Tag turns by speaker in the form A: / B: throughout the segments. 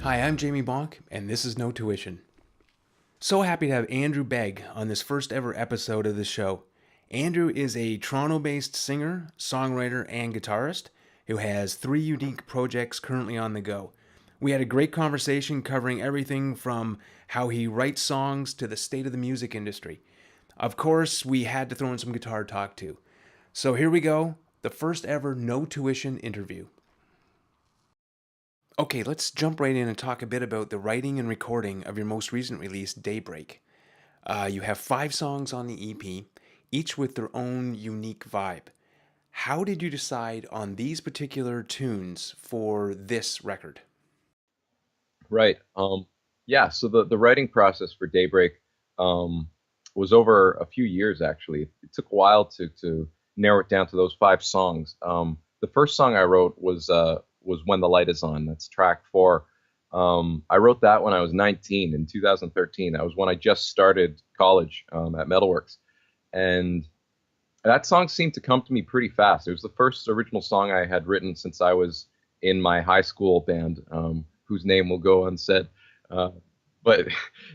A: Hi, I'm Jamie Bonk, and this is No Tuition. So happy to have Andrew Begg on this first ever episode of the show. Andrew is a Toronto-based singer, songwriter, and guitarist who has 3 unique projects currently on the go. We had a great conversation covering everything from how he writes songs to the state of the music industry. Of course, we had to throw in some guitar talk too. So here we go, the first ever No Tuition interview. Okay, let's jump right in and talk a bit about the writing and recording of your most recent release, Daybreak. You have 5 songs on the EP, each with their own unique vibe. How did you decide on these particular tunes for this record?
B: Right. Yeah, so the writing process for Daybreak was over a few years, actually. It took a while to narrow it down to those 5 songs. The first song I wrote was When the Light Is On. That's track 4. I wrote that when I was 19 in 2013. That was when I just started college at Metalworks. And that song seemed to come to me pretty fast. It was the first original song I had written since I was in my high school band, whose name will go unsaid. But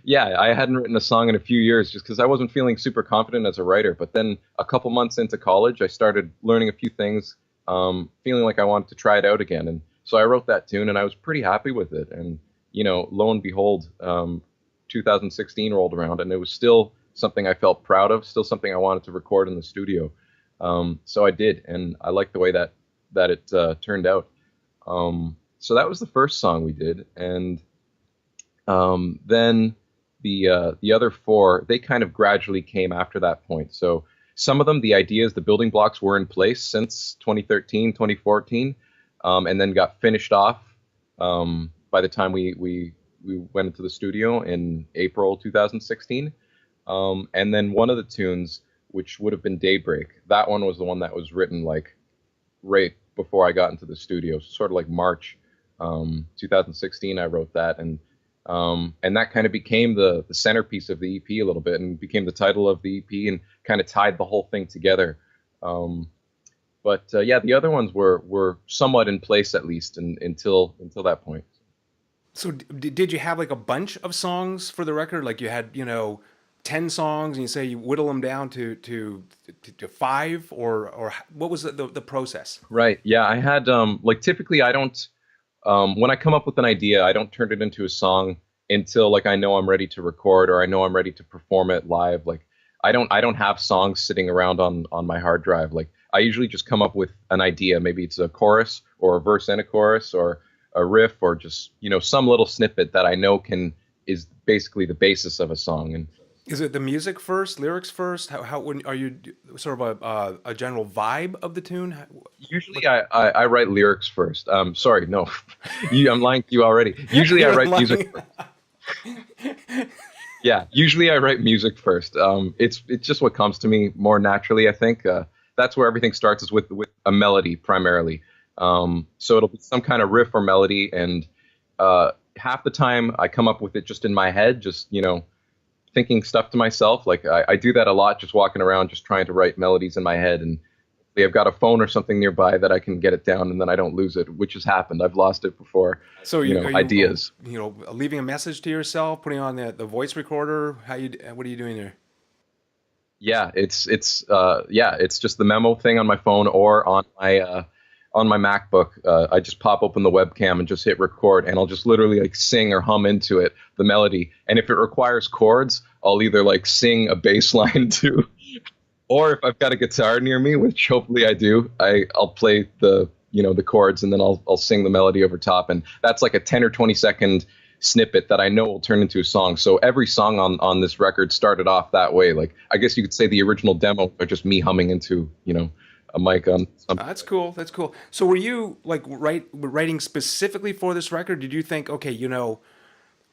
B: yeah, I hadn't written a song in a few years just because I wasn't feeling super confident as a writer. But then a couple months into college, I started learning a few things, feeling like I wanted to try it out again. And so I wrote that tune and I was pretty happy with it. And, you know, lo and behold, 2016 rolled around and it was still something I felt proud of, still something I wanted to record in the studio. So I did, and I liked the way that it turned out. So that was the first song we did, and then the other 4, they kind of gradually came after that point. So some of them, the ideas, the building blocks were in place since 2013, 2014, and then got finished off by the time we went into the studio in April 2016. And then one of the tunes, which would have been Daybreak, that one was the one that was written like right before I got into the studio, sort of like March 2016. I wrote that, and that kind of became the centerpiece of the EP a little bit, and became the title of the EP, and kind of tied the whole thing together. But yeah, the other ones were somewhat in place, at least until that point.
A: So did you have like a bunch of songs for the record? Like you had, 10 songs and you say you whittle them down to 5, or what was the process?
B: Right. Yeah, I had like typically I don't when I come up with an idea, I don't turn it into a song until like I know I'm ready to record, or I know I'm ready to perform it live. Like I don't have songs sitting around on my hard drive. Like I usually just come up with an idea. Maybe it's a chorus or a verse and a chorus or a riff, or just, some little snippet that I know is basically the basis of a song. And
A: is it the music first, lyrics first? How when are you sort of a general vibe of the tune?
B: Usually I write lyrics first. Sorry, no, I'm lying to you already. Usually I write music first. Yeah, usually I write music first. It's just what comes to me more naturally, I think. That's where everything starts, is with a melody primarily. So it'll be some kind of riff or melody, and half the time I come up with it just in my head, just, thinking stuff to myself. Like I do that a lot, just walking around, just trying to write melodies in my head. And I've got a phone or something nearby that I can get it down, and then I don't lose it, which has happened. I've lost it before. So ideas.
A: Leaving a message to yourself, putting on the voice recorder. What are you doing there?
B: Yeah, it's just the memo thing on my phone or on my MacBook. I just pop open the webcam and just hit record, and I'll just literally like sing or hum into it, the melody. And if it requires chords, I'll either like sing a bass line too, or if I've got a guitar near me, which hopefully I do, I'll play the chords, and then I'll sing the melody over top. And that's like a 10 or 20 second snippet that I know will turn into a song. So every song on this record started off that way. Like I guess you could say the original demo are just me humming into, a mic on something.
A: That's cool. So were you like writing specifically for this record? Did you think, okay,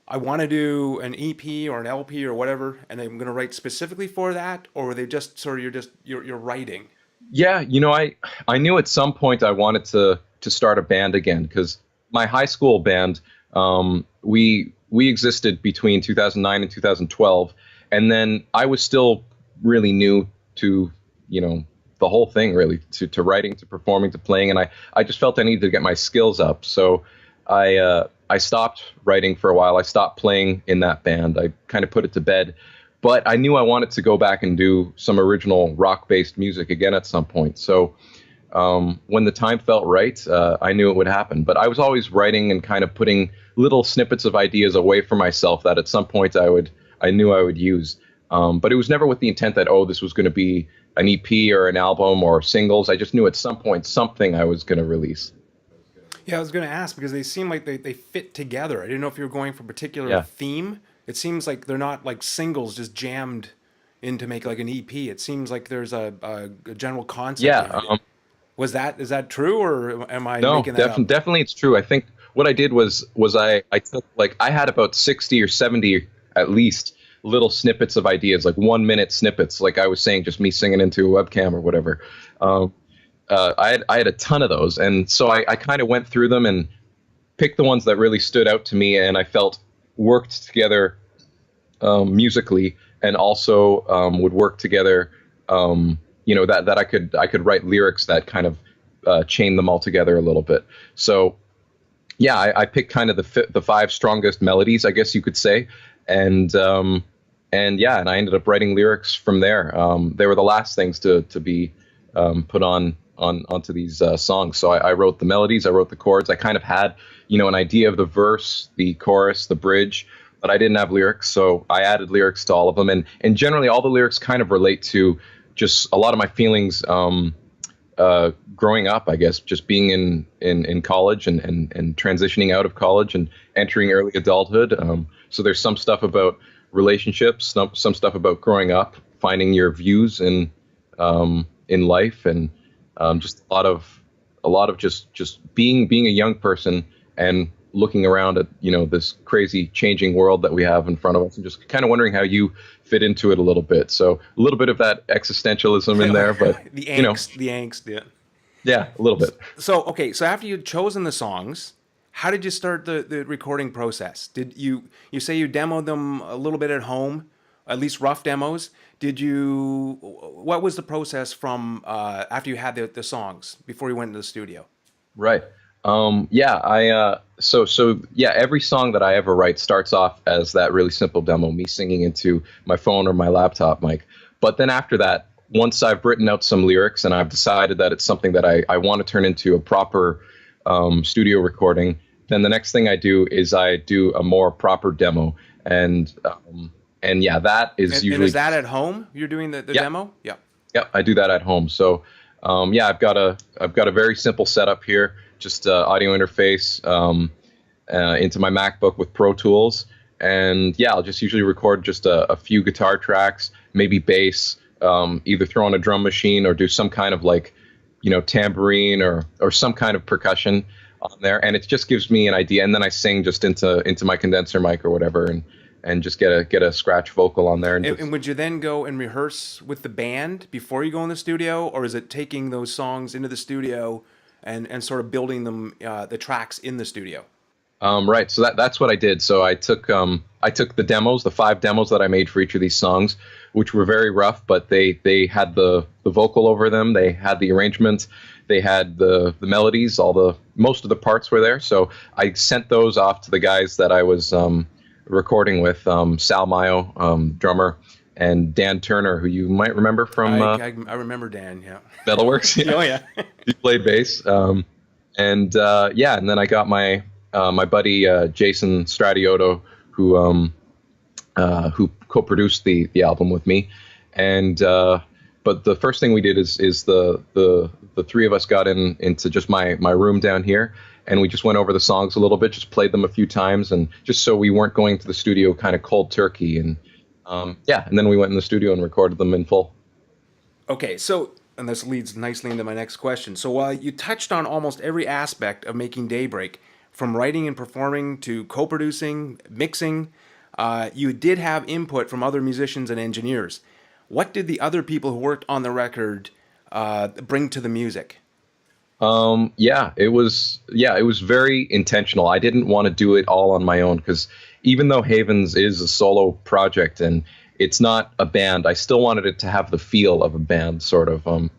A: I want to do an EP or an LP or whatever, and I'm going to write specifically for that? Or were they just sort of, you're writing?
B: Yeah. I knew at some point I wanted to start a band again, because my high school band, we existed between 2009 and 2012. And then I was still really new to, the whole thing, really, to writing, to performing, to playing. And I just felt I needed to get my skills up. So I I stopped writing for a while. I stopped playing in that band. I kind of put it to bed. But I knew I wanted to go back and do some original rock-based music again at some point. So when the time felt right, I knew it would happen. But I was always writing and kind of putting little snippets of ideas away for myself that at some point I knew I would use. But it was never with the intent that, oh, this was going to be an EP or an album or singles. I just knew at some point something I was going to release.
A: Yeah, I was going to ask because they seem like they fit together. I didn't know if you were going for a particular
B: Yeah.
A: theme. It seems like they're not like singles just jammed in to make like an EP. It seems like there's a general concept
B: Yeah.
A: behind it. Is that true, or am I
B: No,
A: making that up?
B: definitely it's true. I think what I did was I took, like, I had about 60 or 70 at least little snippets of ideas, like 1 minute snippets, like I was saying, just me singing into a webcam or whatever. I had a ton of those, and so I kind of went through them and picked the ones that really stood out to me and I felt worked together musically, and also would work together. That I could write lyrics that kind of chain them all together a little bit. So yeah, I picked kind of the five strongest melodies, I guess you could say, and yeah, and I ended up writing lyrics from there. They were the last things to be put onto these songs. So I wrote the melodies, I wrote the chords. I kind of had, an idea of the verse, the chorus, the bridge, but I didn't have lyrics, so I added lyrics to all of them. And generally, all the lyrics kind of relate to just a lot of my feelings growing up, I guess, just being in college and transitioning out of college and entering early adulthood. So there's some stuff about relationships, some stuff about growing up, finding your views in life, and just a lot of just being a young person and looking around at this crazy changing world that we have in front of us, and just kind of wondering how you fit into it a little bit. So a little bit of that existentialism in there, but
A: the angst, yeah.
B: Yeah, a little bit.
A: So okay, so after you'd chosen the songs, how did you start the recording process? Did you say you demoed them a little bit at home, at least rough demos? What was the process from after you had the songs before you went into the studio?
B: Right. Yeah, every song that I ever write starts off as that really simple demo, me singing into my phone or my laptop mic. But then after that, once I've written out some lyrics and I've decided that it's something that I want to turn into a proper studio recording, then the next thing I do is I do a more proper demo. And yeah, that is usually... And
A: is that at home? You're doing the demo? Yeah.
B: Yep, I do that at home. So yeah, I've got a very simple setup here. Just audio interface into my MacBook with Pro Tools, and yeah, I'll just usually record just a few guitar tracks, maybe bass, either throw on a drum machine or do some kind of tambourine or some kind of percussion on there, and it just gives me an idea, and then I sing just into my condenser mic or whatever, and just get a scratch vocal on there.
A: And would you then go and rehearse with the band before you go in the studio, or is it taking those songs into the studio and sort of building them, the tracks in the studio?
B: Right. So that's what I did. So I took the demos, the 5 demos that I made for each of these songs, which were very rough, but they had the vocal over them. They had the arrangement. They had the melodies. Most of the parts were there. So I sent those off to the guys that I was recording with, Sal Mayo, drummer, and Dan Turner, who you might remember from...
A: I remember Dan, yeah.
B: Metalworks? Yeah.
A: Oh, yeah.
B: He played bass. And then I got my buddy Jason Stradioto, who co-produced the album with me. And but the first thing we did is the three of us got into just my room down here, and we just went over the songs a little bit, just played them a few times, and just so we weren't going to the studio kind of cold turkey. And and then we went in the studio and recorded them in full.
A: Okay, so, and this leads nicely into my next question. So while you touched on almost every aspect of making Daybreak, from writing and performing to co-producing, mixing, you did have input from other musicians and engineers. What did the other people who worked on the record bring to the music?
B: It was very intentional. I didn't want to do it all on my own, because even though Havens is a solo project and it's not a band, I still wanted it to have the feel of a band, sort of.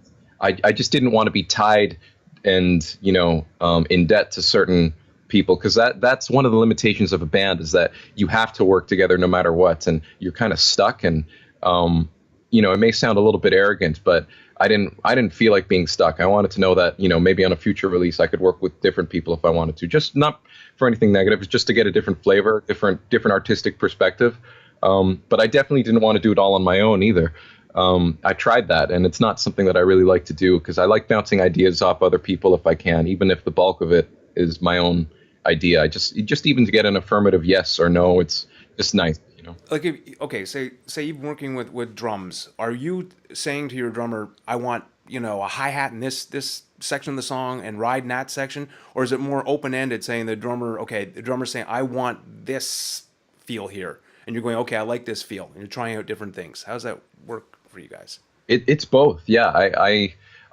B: I just didn't want to be tied and in debt to certain people, because that's one of the limitations of a band, is that you have to work together no matter what, and you're kind of stuck. And it may sound a little bit arrogant, but I didn't feel like being stuck. I wanted to know that, maybe on a future release I could work with different people if I wanted to, just not for anything negative, just to get a different flavor, different artistic perspective. But I definitely didn't want to do it all on my own either. I tried that, and it's not something that I really like to do, because I like bouncing ideas off other people if I can, even if the bulk of it is my own idea. I just even to get an affirmative yes or no, it's just nice.
A: Like, say you're working with drums. Are you saying to your drummer, I want, a hi-hat in this section of the song and ride in that section? Or is it more open-ended, saying the drummer's saying, I want this feel here, and you're going, okay, I like this feel, and you're trying out different things? How does that work for you guys?
B: It's both. Yeah.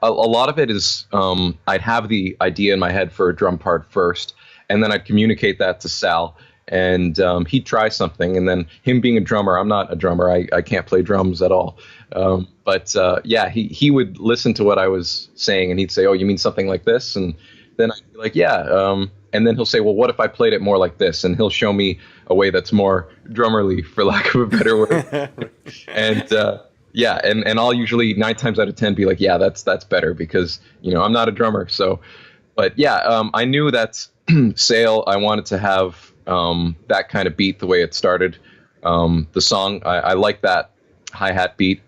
B: A lot of it is, I'd have the idea in my head for a drum part first, and then I'd communicate that to Sal, and he'd try something. And then, him being a drummer, I'm not a drummer. I can't play drums at all. But he would listen to what I was saying, and he'd say, oh, you mean something like this? And then I'd be like, yeah. And then he'll say, well, what if I played it more like this? And he'll show me a way that's more drummerly, for lack of a better word. And and I'll usually 9 times out of 10 be like, yeah, that's better, because I'm not a drummer. So, but I knew that Sail, I wanted to have that kind of beat, the way it started the song. I like that hi-hat beat.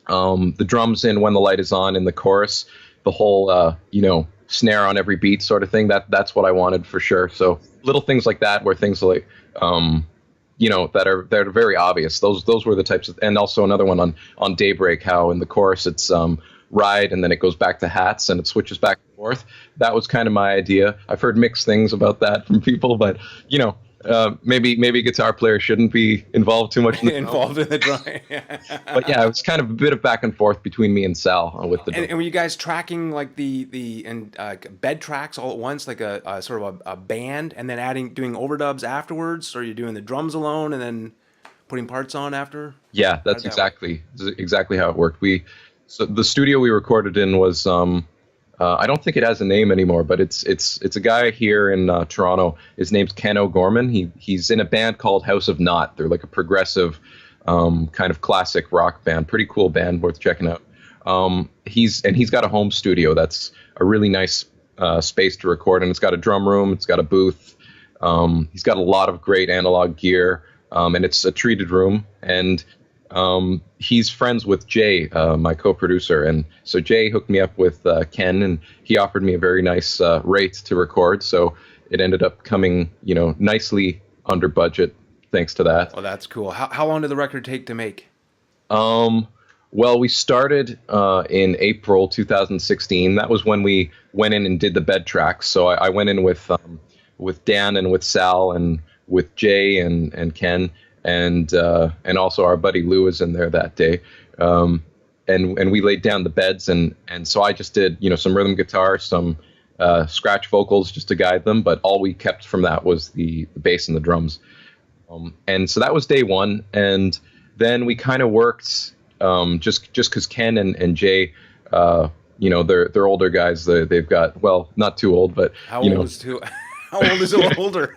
B: The drums in When the Light Is On in the chorus, the whole snare on every beat sort of thing, that's what I wanted for sure. So little things like that, where things like that are very obvious. Those were the types of, and also another one on Daybreak, how in the chorus it's ride, and then it goes back to hats, and it switches back and forth. That was kind of my idea. I've heard mixed things about that from people, but maybe a guitar player shouldn't be involved too much in the
A: involved in the drum.
B: But yeah, it was kind of a bit of back and forth between me and Sal with the drum.
A: And were you guys tracking like the bed tracks all at once, like a sort of a band, and then doing overdubs afterwards, or are you doing the drums alone and then putting parts on after?
B: Yeah, that's exactly how it worked. So the studio we recorded in was I don't think it has a name anymore, but it's a guy here in Toronto. His name's Ken O'Gorman. He's in a band called House of Naught. They're like a progressive kind of classic rock band. Pretty cool band, worth checking out. He's got a home studio that's a really nice space to record, and it's got a drum room, it's got a booth. He's got a lot of great analog gear, and it's a treated room. And he's friends with Jay, my co-producer, and so Jay hooked me up with Ken, and he offered me a very nice rate to record. So it ended up coming, nicely under budget, thanks to that.
A: Oh, that's cool. How long did the record take to make?
B: Well, we started in April 2016. That was when we went in and did the bed tracks. So I went in with Dan and with Sal and with Jay and Ken. And also our buddy Lou was in there that day, and we laid down the beds, and so I just did some rhythm guitar, some scratch vocals just to guide them, but all we kept from that was the bass and the drums, and so that was day one, and then we kind of worked just because Ken and Jay, they're older guys, they've got, well, not too old, but
A: how old is too. How old is older?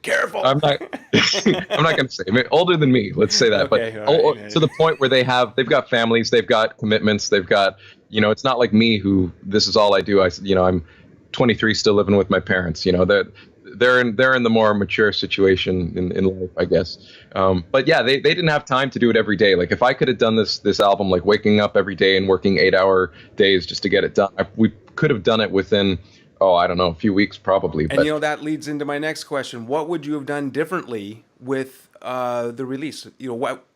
A: Careful.
B: I'm not going to say. I mean, older than me. Let's say that.
A: Okay,
B: but
A: right.
B: To the point where they've got families, they've got commitments, they've got. It's not like me, who this is all I do. I'm 23, still living with my parents. They're in the more mature situation in life, I guess. But yeah, they didn't have time to do it every day. Like, if I could have done this album, like waking up every day and working 8-hour days just to get it done, we could have done it within. I don't know, a few weeks probably.
A: And that leads into my next question. What would you have done differently with the release?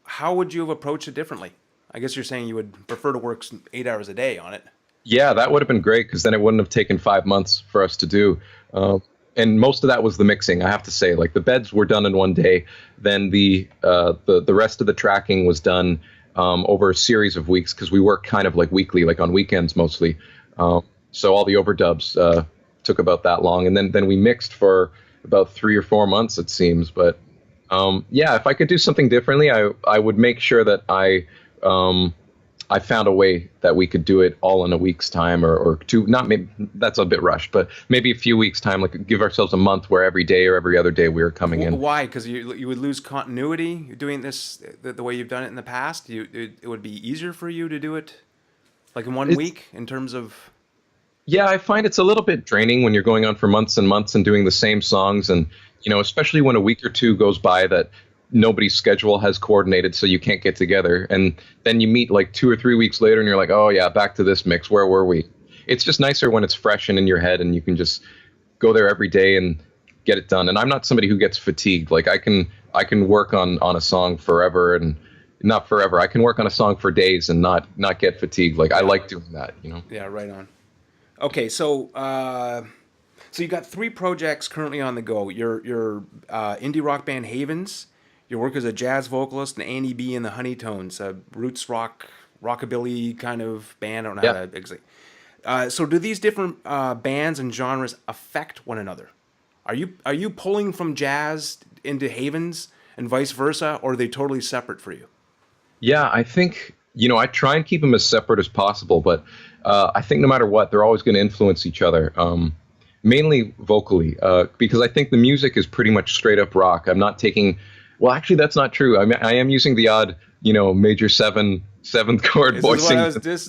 A: How would you have approached it differently? I guess you're saying you would prefer to work 8 hours a day on it.
B: Yeah, that would have been great, because then it wouldn't have taken 5 months for us to do. And most of that was the mixing, I have to say. Like, the beds were done in one day. Then the rest of the tracking was done over a series of weeks, because we work kind of like weekly, like on weekends mostly. So all the overdubs took about that long, and then we mixed for about 3 or 4 months, it seems. But if I could do something differently, I would make sure that I I found a way that we could do it all in a week's time, or two. Not maybe that's a bit rushed, but maybe a few weeks time. Like give ourselves a month where every day or every other day we were coming in.
A: Why? Because you would lose continuity doing this the way you've done it in the past. It would be easier for you to do it like in one
B: It's,
A: week in terms of.
B: yeah, I find it's a little bit draining when you're going on for months and months and doing the same songs, and especially when a week or two goes by that nobody's schedule has coordinated, so you can't get together, and then you meet like 2 or 3 weeks later, and you're like, oh yeah, back to this mix. Where were we? It's just nicer when it's fresh and in your head, and you can just go there every day and get it done. And I'm not somebody who gets fatigued. Like I can work on a song forever, and not forever. I can work on a song for days and not get fatigued. Like I like doing that.
A: Yeah, right on. Okay, so you got 3 projects currently on the go. Your indie rock band Havens, your work as a jazz vocalist, and Andy B in the Honeytones, a roots rockabilly kind of band. I don't know how to exactly. So do these different bands and genres affect one another? Are you pulling from jazz into Havens and vice versa, or are they totally separate for you?
B: Yeah, I think, I try and keep them as separate as possible, but I think no matter what, they're always going to influence each other, mainly vocally, because I think the music is pretty much straight up rock. I'm not taking, well, actually, that's not true. I am using the odd, major seventh chord voicing.
A: Okay, that's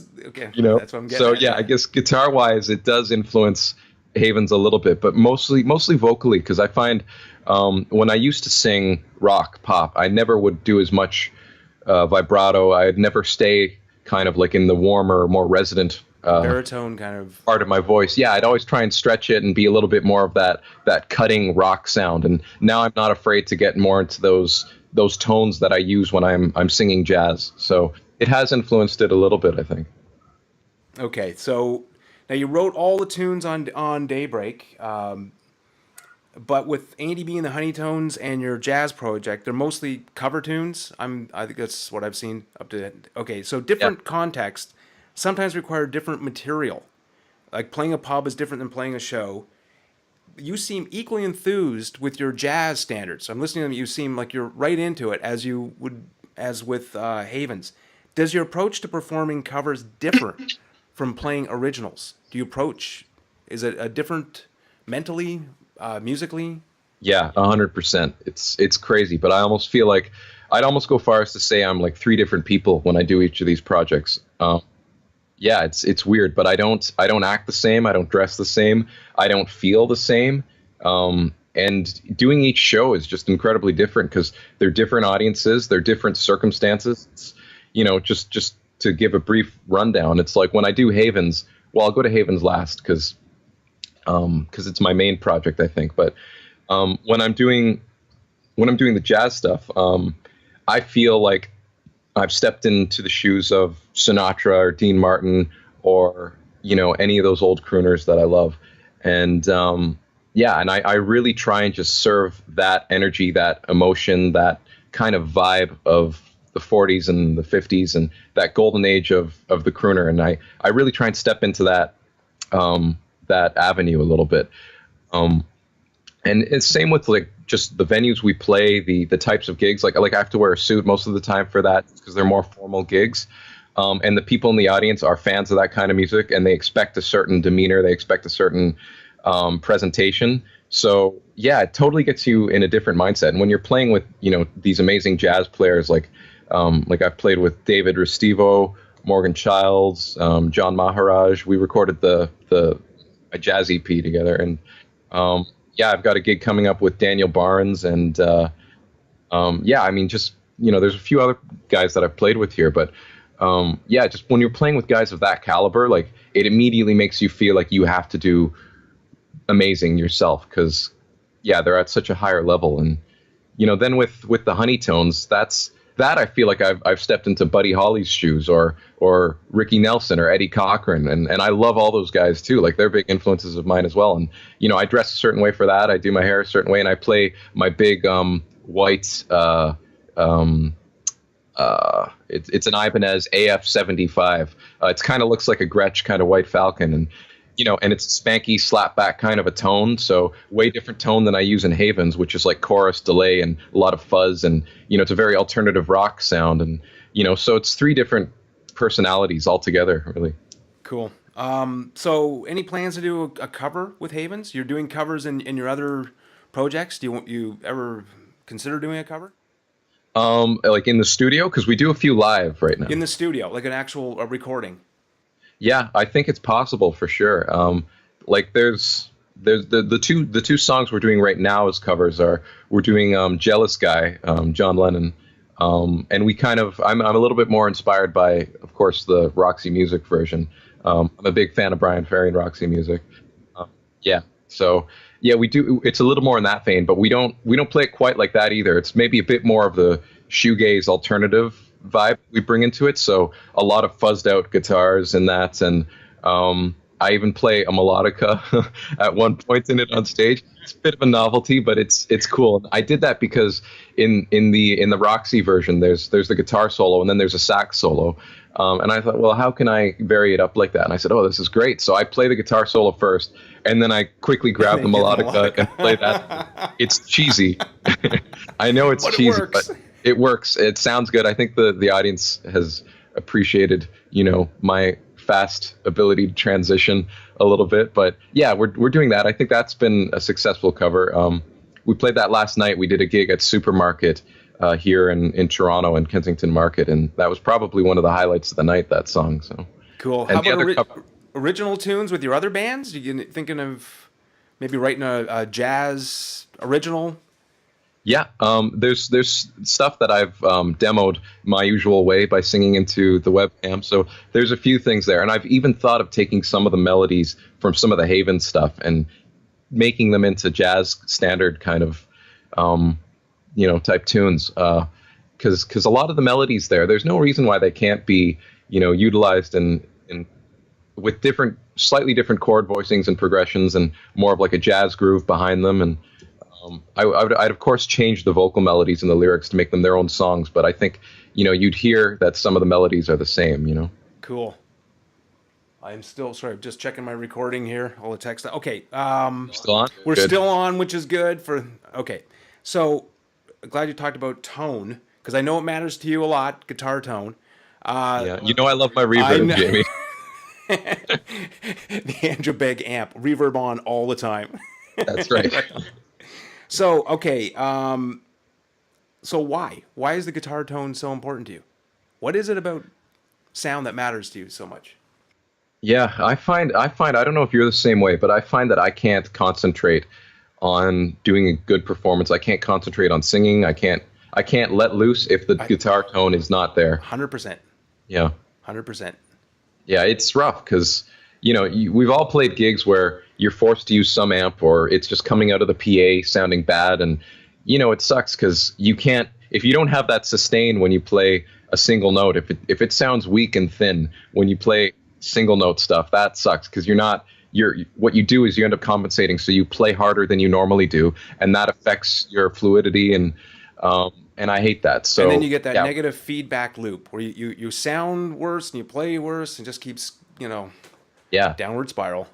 A: what I'm getting
B: So
A: at.
B: yeah, I guess guitar wise, it does influence Havens a little bit, but mostly vocally, because I find when I used to sing rock, pop, I never would do as much vibrato. I'd never stay kind of like in the warmer, more resonant
A: baritone kind of
B: part of my voice. Yeah, I'd always try and stretch it and be a little bit more of that cutting rock sound. And now I'm not afraid to get more into those tones that I use when I'm singing jazz. So it has influenced it a little bit, I think.
A: Okay, so now you wrote all the tunes on Daybreak, but with Andy B and the Honeytones and your jazz project, they're mostly cover tunes. I think that's what I've seen up to. Okay, so different contexts sometimes require different material. Like playing a pub is different than playing a show. You seem equally enthused with your jazz standards. I'm listening to them. You seem like you're right into it as with Havens. Does your approach to performing covers differ from playing originals? Is it a different mentally, musically?
B: Yeah, 100%. It's crazy, but I almost feel like I'd almost go far as to say I'm like 3 different people when I do each of these projects. Yeah, it's weird, but I don't act the same. I don't dress the same. I don't feel the same. And doing each show is just incredibly different because they're different audiences, they're different circumstances. It's, just to give a brief rundown, it's like when I do Havens, well, I'll go to Havens last because it's my main project, I think. But when I'm doing the jazz stuff, I feel like I've stepped into the shoes of Sinatra or Dean Martin or any of those old crooners that I love, and and I really try and just serve that energy, that emotion, that kind of vibe of the 40s and the 50s and that golden age of the crooner, and I really try and step into that avenue a little bit. And it's same with like just the venues we play, the types of gigs. Like I have to wear a suit most of the time for that because they're more formal gigs. And the people in the audience are fans of that kind of music, and they expect a certain demeanor, they expect a certain presentation. So yeah, it totally gets you in a different mindset. And when you're playing with these amazing jazz players, like I've played with David Restivo, Morgan Childs, John Maharaj. We recorded a jazz EP together, and I've got a gig coming up with Daniel Barnes, and there's a few other guys that I've played with here, but just when you're playing with guys of that caliber, like it immediately makes you feel like you have to do amazing yourself because they're at such a higher level. And then with the Honeytones, that I feel like I've stepped into Buddy Holly's shoes or Ricky Nelson or Eddie Cochran, and I love all those guys too. Like they're big influences of mine as well. And I dress a certain way for that. I do my hair a certain way, and I play my big white it's an Ibanez AF-75. It kind of looks like a Gretsch kind of white Falcon, and and it's a spanky slapback kind of a tone, so way different tone than I use in Havens, which is like chorus delay and a lot of fuzz, and it's a very alternative rock sound, and so it's 3 different personalities all together, really.
A: Cool. So any plans to do a cover with Havens? You're doing covers in your other projects. Do you ever consider doing a cover
B: Like in the studio, because we do a few live right now.
A: in the studio, like an actual recording?
B: Yeah, I think it's possible for sure. Like there's the two songs we're doing right now as covers are we're doing Jealous Guy, John Lennon, and we kind of I'm a little bit more inspired by, of course, the Roxy Music version. I'm a big fan of Brian Ferry and Roxy Music. Yeah, so yeah, we do. It's a little more in that vein, but we don't play it quite like that either. It's maybe a bit more of the shoegaze alternative vibe we bring into it. So a lot of fuzzed out guitars in that, and I even play a melodica at one point in it on stage. It's a bit of a novelty, but it's cool. I did that because in the Roxy version, there's the guitar solo and then there's a sax solo, and I thought, well, how can I vary it up like that? And I said, oh, this is great. So I play the guitar solo first, and then I quickly grab the melodica and play that. It's cheesy. I know it's
A: But it
B: cheesy,
A: works.
B: but it works. It sounds good. I think the audience has appreciated, my fast ability to transition a little bit. But yeah, we're doing that. I think that's been a successful cover. We played that last night. We did a gig at Supermarket here in Toronto and Kensington Market, and that was probably one of the highlights of the night, that song. So
A: Cool.
B: and
A: How
B: the
A: about
B: other cover,
A: original tunes with your other bands? You thinking of maybe writing a jazz original?
B: yeah, there's stuff that I've demoed my usual way by singing into the webcam. So there's a few things there, and I've even thought of taking some of the melodies from some of the Haven stuff and making them into jazz standard kind of type tunes. Because a lot of the melodies there's no reason why they can't be utilized in with slightly different chord voicings and progressions and more of like a jazz groove behind them. And I'd of course change the vocal melodies and the lyrics to make them their own songs, but I think you'd hear that some of the melodies are the same.
A: Cool. I'm still just checking my recording here. All the text. Okay.
B: Still on?
A: We're
B: Good.
A: still on, which is good okay. So glad you talked about tone, because I know it matters to you a lot, guitar tone.
B: Yeah, I love my
A: I
B: reverb,
A: know.
B: Jamie.
A: The Andrew Begg amp, reverb on all the time.
B: That's right.
A: So, okay. So why is the guitar tone so important to you? What is it about sound that matters to you so much?
B: Yeah, I find I don't know if you're the same way, but I find that I can't concentrate on doing a good performance. I can't concentrate on singing. I can't let loose if the guitar tone is not there.
A: 100%.
B: Yeah.
A: 100%.
B: Yeah, it's rough because we've all played gigs where you're forced to use some amp or it's just coming out of the PA sounding bad, and it sucks because you can't, if you don't have that sustain when you play a single note, if it sounds weak and thin when you play single note stuff, that sucks because what you do is you end up compensating, so you play harder than you normally do, and that affects your fluidity, and I hate that. So
A: And then you get that negative feedback loop where you sound worse and you play worse and just keeps, downward spiral.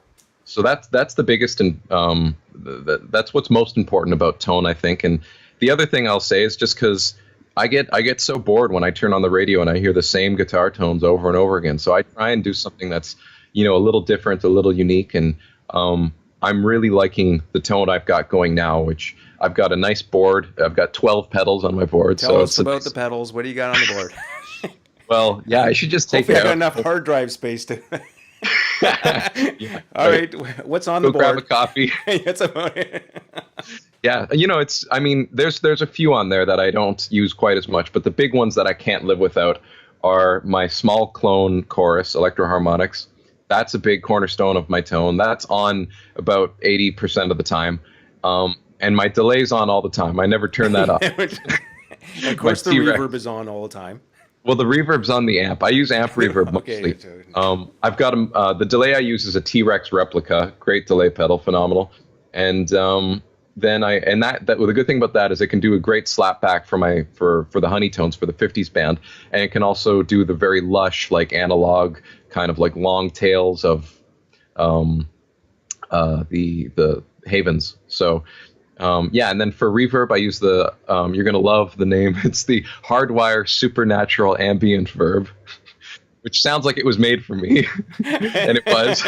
B: So that's the biggest, and that's what's most important about tone, I think. And the other thing I'll say is just because I get so bored when I turn on the radio and I hear the same guitar tones over and over again. So I try and do something that's a little different, a little unique, and I'm really liking the tone I've got going now, which I've got a nice board. I've got 12 pedals on my board.
A: Tell us about the pedals. What do you got on the board?
B: Well, yeah, I should just take
A: Hopefully
B: it
A: I got
B: out.
A: enough hard drive space to.
B: Yeah,
A: All right, what's on
B: Go
A: the
B: grab a
A: board?
B: coffee.
A: That's about it.
B: Yeah, there's a few on there that I don't use quite as much, but the big ones that I can't live without are my small clone chorus Electro-Harmonics. That's a big cornerstone of my tone. That's on about 80% of the time. And my delay's on all the time. I never turn that off.
A: Of course, the
B: T-Rex.
A: reverb is on all the time.
B: Well, the reverb's on the amp. I use amp reverb mostly.
A: Okay.
B: I've got the delay I use is a T-Rex replica. Great delay pedal, phenomenal. And then the good thing about that is it can do a great slapback for the Honeytones for the 50s band, and it can also do the very lush, like analog kind of like long tails of the Havens. So and then for reverb I use the you're gonna love the name. It's the Hardwire Supernatural Ambient Verb, which sounds like it was made for me, and it was.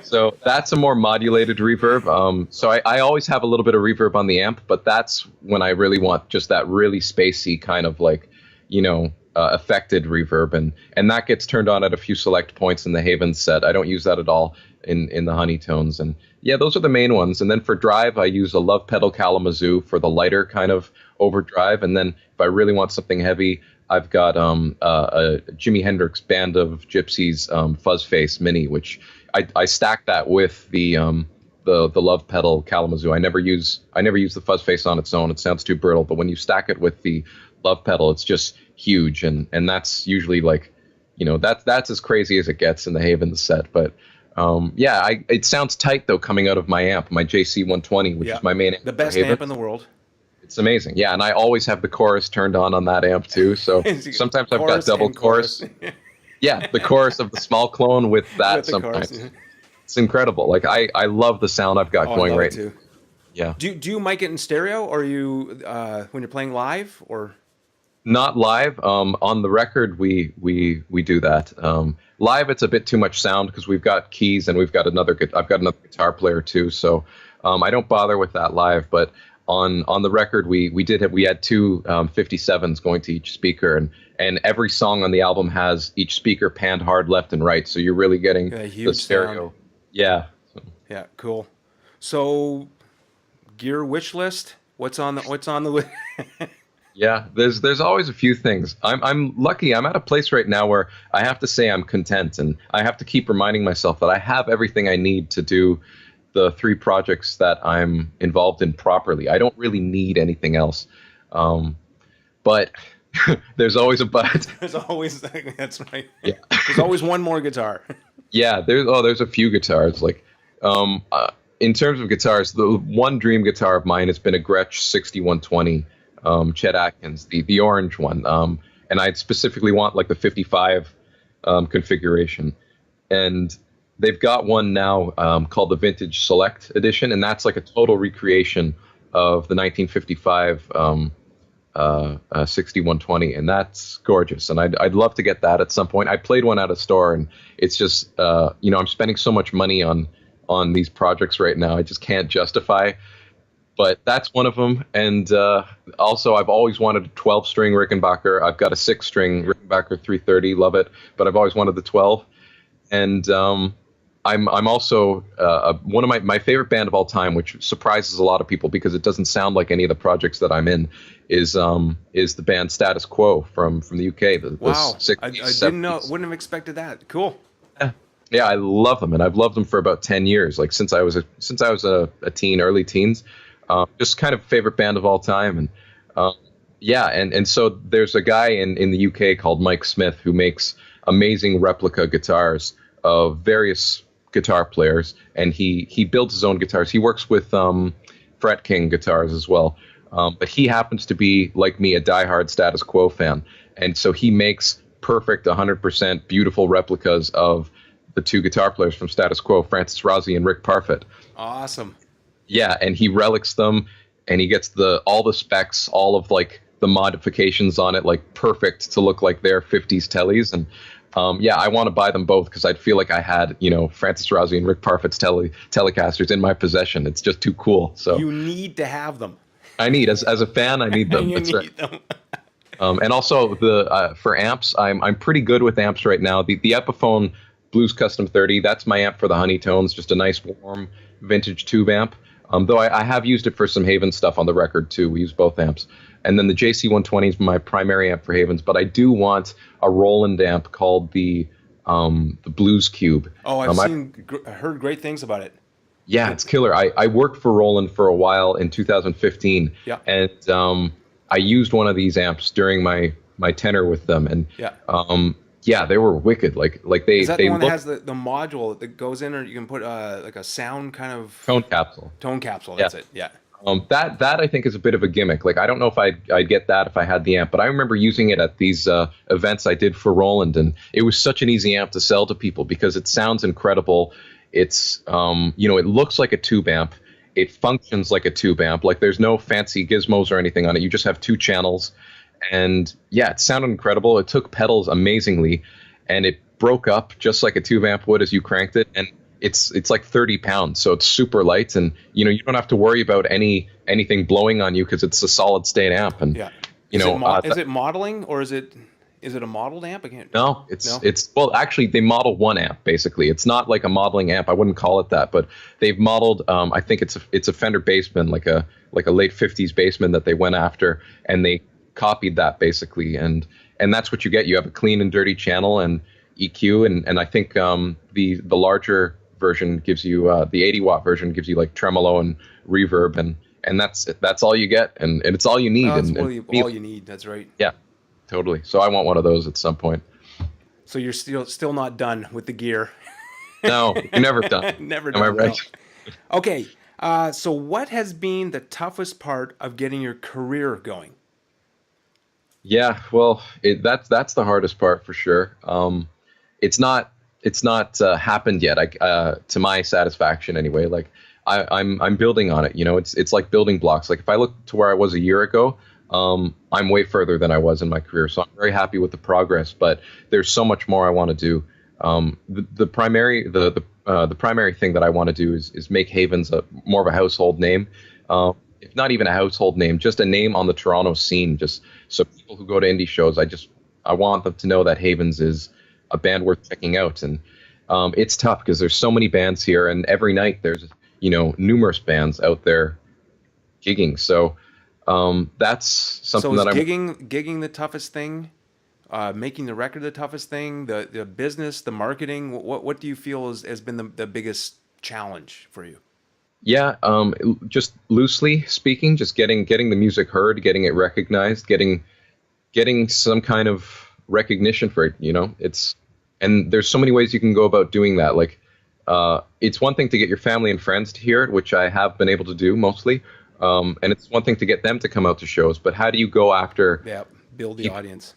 B: So that's a more modulated reverb. So I always have a little bit of reverb on the amp, but that's when I really want just that really spacey kind of like, affected reverb, and that gets turned on at a few select points in the Havens set. I don't use that at all in the Honeytones, and yeah, those are the main ones. And then for drive, I use a Love Pedal Kalamazoo for the lighter kind of overdrive, and then if I really want something heavy, I've got a Jimi Hendrix Band of Gypsies Fuzz Face Mini, which I stack that with the Love Pedal Kalamazoo. I never use the Fuzz Face on its own. It sounds too brittle, but when you stack it with the Love Pedal, it's just huge, and that's usually like, that's as crazy as it gets in the Havens set. But it sounds tight though coming out of my amp, my JC120, which is my main amp.
A: The best amp in the world.
B: It's amazing. Yeah, and I always have the chorus turned on that amp too. So sometimes I've got double chorus. Yeah, the chorus of the small clone with that with sometimes. Chorus, It's incredible. Like I love the sound I've got going right now. Yeah.
A: Do you mic it in stereo, or you when you're playing live, or?
B: Not live. On the record, we do that. Live, it's a bit too much sound because we've got keys and I've got another guitar player too. So I don't bother with that live. But on the record, we had two 57s going to each speaker, and every song on the album has each speaker panned hard left and right. So you're really getting the stereo. Sound. Yeah.
A: Yeah. Cool. So gear wish list. What's on the list?
B: Yeah, there's always a few things. I'm lucky. I'm at a place right now where I have to say I'm content, and I have to keep reminding myself that I have everything I need to do the 3 projects that I'm involved in properly. I don't really need anything else. But there's always a but.
A: There's always, that's right.
B: Yeah.
A: There's always one more guitar.
B: Yeah, there's a few guitars. Like in terms of guitars, the one dream guitar of mine has been a Gretsch 6120. Chet Atkins, the orange one, and I specifically want like the 55 configuration, and they've got one now called the Vintage Select Edition, and that's like a total recreation of the 1955 6120, and that's gorgeous, and I'd love to get that at some point. I played one at a store, and it's just I'm spending so much money on these projects right now, I just can't justify. But that's one of them. And also, I've always wanted a 12-string Rickenbacker. I've got a 6-string Rickenbacker 330, love it. But I've always wanted the 12. And I'm also one of my favorite band of all time, which surprises a lot of people because it doesn't sound like any of the projects that I'm in, is the band Status Quo from the UK.
A: Wow, 60s, I didn't know, wouldn't have expected that. Cool.
B: Yeah, I love them, and I've loved them for about 10 years, like since I was a teen, early teens. Just kind of favorite band of all time. And and so there's a guy in the UK called Mike Smith who makes amazing replica guitars of various guitar players, and he builds his own guitars. He works with Fret King guitars as well, but he happens to be, like me, a diehard Status Quo fan, and so he makes perfect 100% beautiful replicas of the 2 guitar players from Status Quo, Francis Rossi and Rick Parfitt.
A: Awesome.
B: Yeah, and he relics them, and he gets all the specs, all of like the modifications on it, like perfect to look like their 50s tellies. And I want to buy them both because I'd feel like I had, Francis Rossi and Rick Parfitt's Telecasters in my possession. It's just too cool. So
A: you need to have them.
B: I need, as a fan, I need them. That's right. Them. And also for amps, I'm pretty good with amps right now. The Epiphone Blues Custom 30, that's my amp for the Honeytones, just a nice warm vintage tube amp. Though I have used it for some Havens stuff on the record too. We use both amps. And then the JC120 is my primary amp for Havens, but I do want a Roland amp called the Blues Cube.
A: Oh, I've heard great things about it.
B: Yeah, it's killer. I worked for Roland for a while in 2015.
A: Yeah.
B: And I used one of these amps during my tenure with them, and they were wicked. Like they.
A: Is that the one that has the module that goes in, or you can put like a sound kind of
B: tone capsule?
A: Tone capsule. That's it. Yeah.
B: That I think is a bit of a gimmick. Like I don't know if I'd get that if I had the amp, but I remember using it at these events I did for Roland, and it was such an easy amp to sell to people because it sounds incredible. It's it looks like a tube amp. It functions like a tube amp. Like there's no fancy gizmos or anything on it. You just have 2 channels. And yeah, it sounded incredible. It took pedals amazingly, and broke up just like a tube amp would as you cranked it, and it's like 30 pounds, so it's super light, and you don't have to worry about anything blowing on you because it's a solid state amp. And
A: Yeah.
B: you know
A: Is it modeling, or is it a modeled amp? I can't.
B: no, it's well, actually they model one amp basically. It's not like a modeling amp. I wouldn't call it that, but they've modeled. I think it's a Fender Bassman, like a late '50s Bassman that they went after, and they copied that basically, and that's what you get. You have a clean and dirty channel and EQ, and I think the larger version gives you the 80-watt version gives you like tremolo and reverb, and that's all you get, and it's all you need.
A: That's
B: and
A: all you need. That's right.
B: Yeah, totally. So I want one of those at some point.
A: So you're still not done with the gear.
B: No, you're never done.
A: Never
B: Am I
A: done.
B: right?
A: No. Okay. So what has been the toughest part of getting your career going?
B: Yeah, well, that's the hardest part for sure. It's not happened yet. To my satisfaction anyway. Like I'm building on it. It's like building blocks. Like if I look to where I was a year ago, I'm way further than I was in my career. So I'm very happy with the progress. But there's so much more I want to do. The primary thing that I want to do is make Havens more of a household name. If not even a household name, just a name on the Toronto scene. Just so people who go to indie shows, I want them to know that Havens is a band worth checking out. And it's tough because there's so many bands here, and every night there's numerous bands out there gigging. So that's something that I'm
A: gigging the toughest thing. Making the record the toughest thing. The business, the marketing. What do you feel has been the biggest challenge for you?
B: Yeah, just loosely speaking, just getting the music heard, getting it recognized, getting some kind of recognition for it. And there's so many ways you can go about doing that. Like, it's one thing to get your family and friends to hear it, which I have been able to do mostly. And it's one thing to get them to come out to shows, but how do you go after?
A: Yeah, build the audience.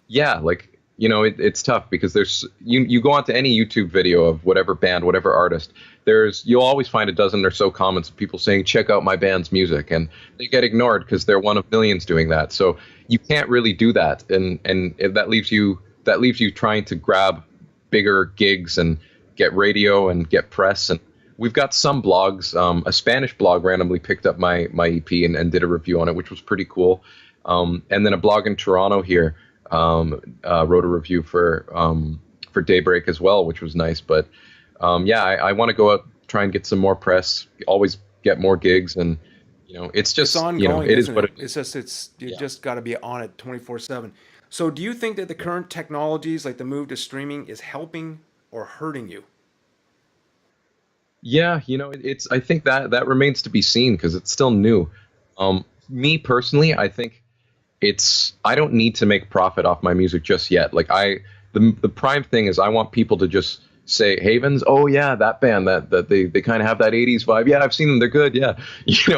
B: Yeah, like, it's tough because there's you go onto any YouTube video of whatever band, whatever artist, you'll always find a dozen or so comments of people saying, check out my band's music, and they get ignored because they're one of millions doing that. So you can't really do that, and that leaves you trying to grab bigger gigs and get radio and get press. And we've got some blogs. A Spanish blog randomly picked up my EP and did a review on it, which was pretty cool. And then a blog in Toronto here wrote a review for Daybreak as well, which was nice. But I want to go out, try and get some more press, always get more gigs, and it's just
A: it's ongoing.
B: It is what it is.
A: It's just you just got to be on it 24/7. So do you think that the current technologies, like the move to streaming, is helping or hurting you?
B: Yeah, I think that remains to be seen because it's still new. Me personally, I think I don't need to make profit off my music just yet. Like the prime thing is I want people to just say, Havens, oh yeah, that band that they kind of have that 80s vibe. Yeah, I've seen them. They're good. Yeah.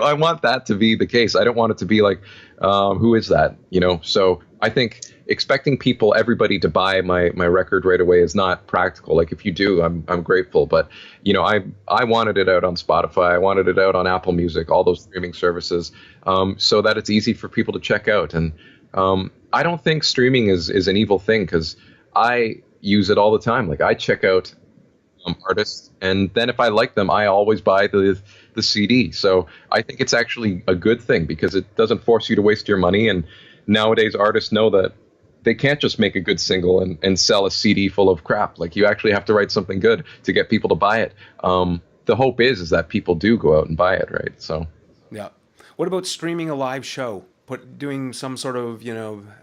B: I want that to be the case. I don't want it to be like, who is that? So I think expecting everybody to buy my record right away is not practical. Like if you do, I'm grateful. But, I wanted it out on Spotify. I wanted it out on Apple Music, all those streaming services, so that it's easy for people to check out. And I don't think streaming is an evil thing because I use it all the time. Like I check out artists, and then if I like them, I always buy the CD. So I think it's actually a good thing because it doesn't force you to waste your money. And nowadays artists know that they can't just make a good single and sell a CD full of crap. Like you actually have to write something good to get people to buy it. The hope is that people do go out and buy it, right? So
A: yeah. What about streaming a live show? Doing some sort of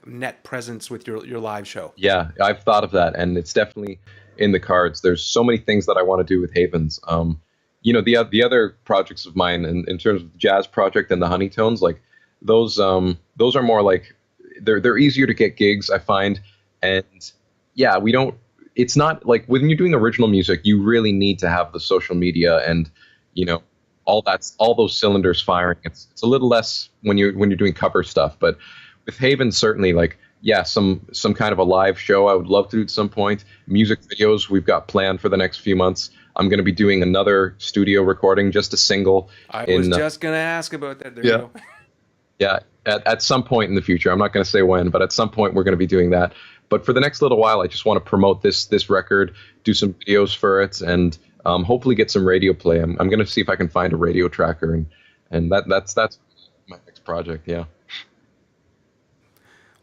A: net presence with your live show? Yeah,
B: I've thought of that, and it's definitely in the cards. There's so many things that I want to do with Havens. The other projects of mine in terms of the jazz project and the Honeytones, like those are more like they're easier to get gigs, I find. And yeah, it's not like when you're doing original music, you really need to have the social media and all those cylinders firing. It's a little less when you're doing cover stuff, but with Havens, certainly, like, yeah, some kind of a live show I would love to do at some point. Music videos we've got planned for the next few months. I'm going to be doing another studio recording, just a single.
A: I was just going to ask about that. There
B: you
A: go.
B: Yeah, at some point in the future. I'm not going to say when, but at some point we're going to be doing that. But for the next little while, I just want to promote this record, do some videos for it, and hopefully get some radio play. I'm going to see if I can find a radio tracker, and that's my next project. Yeah.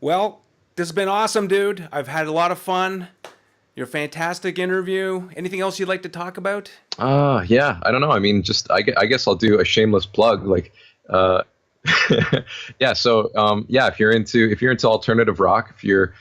A: Well, this has been awesome, dude. I've had a lot of fun. You're a fantastic interview. Anything else you'd like to talk about?
B: Yeah, I don't know. I mean, just I guess I'll do a shameless plug. Like, yeah. So, yeah, if you're into alternative rock, if you're,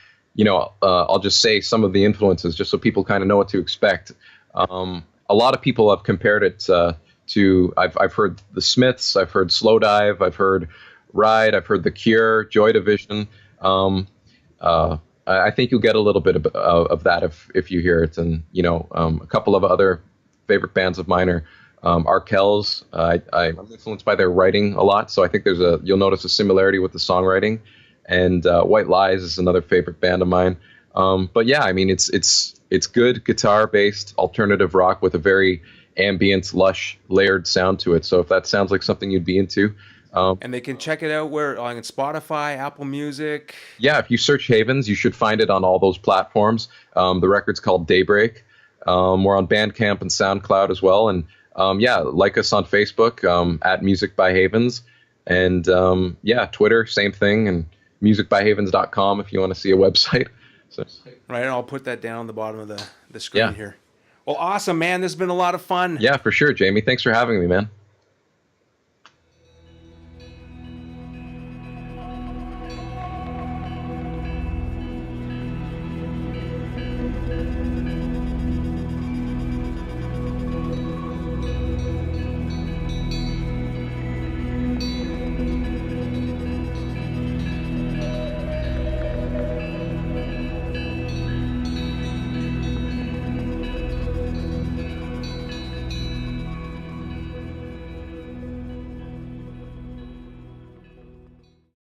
B: I'll just say some of the influences, just so people kind of know what to expect. A lot of people have compared it to. I've heard the Smiths, I've heard Slowdive, I've heard Ride, I've heard The Cure, Joy Division. I think you'll get a little bit of that if you hear it, and a couple of other favorite bands of mine are Arkells. I'm influenced by their writing a lot, so I think you'll notice a similarity with the songwriting. And White Lies is another favorite band of mine. But yeah, I mean it's good guitar-based alternative rock with a very ambient, lush, layered sound to it. So if that sounds like something you'd be into.
A: And they can check it out where on Spotify, Apple Music.
B: Yeah, if you search Havens, you should find it on all those platforms. The record's called Daybreak. We're on Bandcamp and SoundCloud as well. And yeah, like us on Facebook at Music by Havens. And yeah, Twitter, same thing. And musicbyhavens.com if you want to see a website. So.
A: Right, and I'll put that down on the bottom of the screen here. Well, awesome, man. This has been a lot of fun.
B: Yeah, for sure, Jamie. Thanks for having me, man.